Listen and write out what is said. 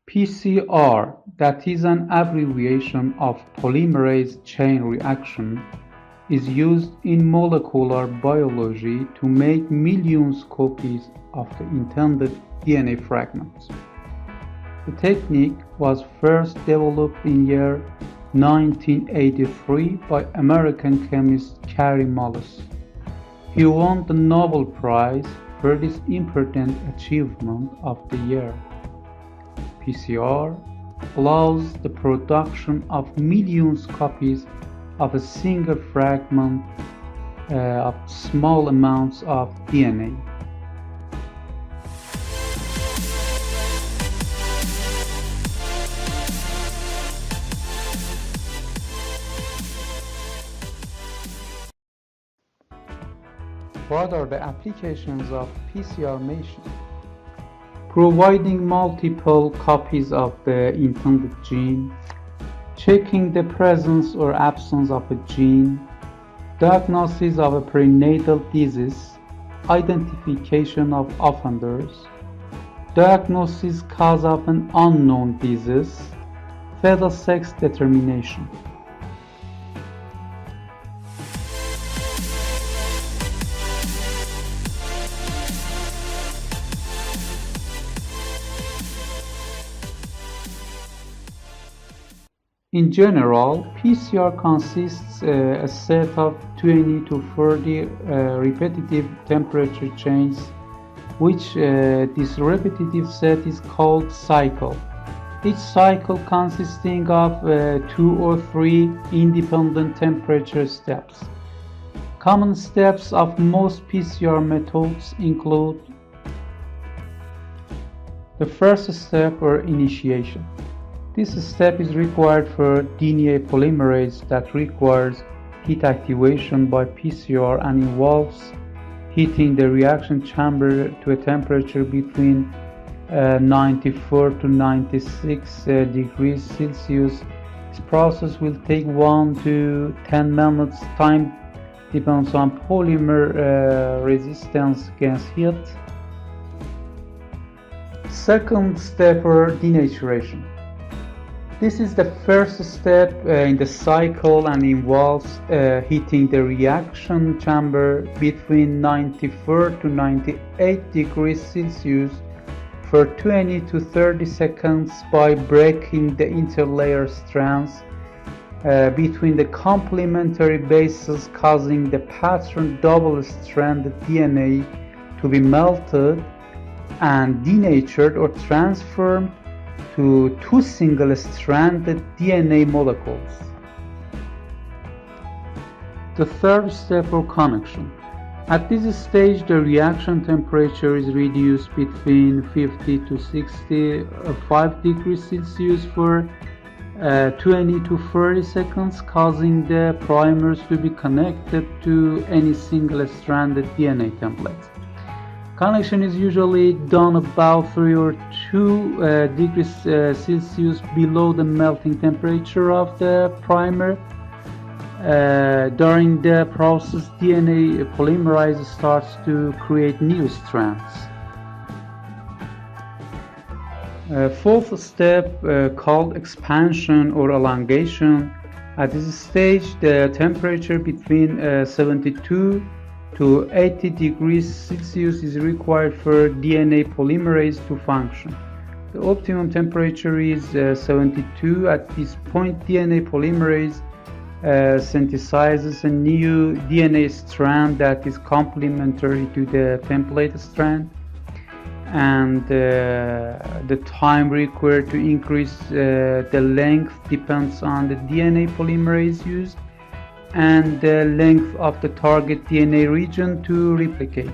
PCR, that is an abbreviation of polymerase chain reaction, is used in molecular biology to make millions copies of the intended DNA fragments. The technique was first developed in year 1983 by American chemist Carey Mullis. He won the Nobel Prize for this important achievement of the year. PCR allows the production of millions copies of a single fragment of small amounts of DNA. What are the applications of PCR machine? Providing multiple copies of the intended gene, checking the presence or absence of a gene, diagnosis of a prenatal disease, identification of offenders, diagnosis cause of an unknown disease, fetal sex determination. In general, PCR consists a set of 20 to 30 repetitive temperature changes, which this repetitive set is called cycle. Each cycle consisting of 2 or 3 independent temperature steps. Common steps of most PCR methods include the first step or initiation. This step is required for DNA polymerase that requires heat activation by PCR and involves heating the reaction chamber to a temperature between 94 to 96 degrees Celsius. This process will take 1 to 10 minutes. Time depends on polymer resistance against heat. Second step or denaturation. This is the first step in the cycle and involves heating the reaction chamber between 94 to 98 degrees Celsius for 20 to 30 seconds by breaking the interlayer strands between the complementary bases, causing the pattern double-stranded DNA to be melted and denatured or transformed to 2 single-stranded DNA molecules. The third step or connection. At this stage, the reaction temperature is reduced between 50 to 65 degrees Celsius for 20 to 30 seconds, causing the primers to be connected to any single-stranded DNA template. Connection is usually done about 3 or 2 degrees Celsius below the melting temperature of the primer. During the process, DNA polymerase starts to create new strands. Fourth step called expansion or elongation. At this stage, the temperature between 72 to 80 degrees Celsius is required for DNA polymerase to function. The optimum temperature is 72. At this point, DNA polymerase synthesizes a new DNA strand that is complementary to the template strand, and the time required to increase the length depends on the DNA polymerase used and the length of the target DNA region to replicate.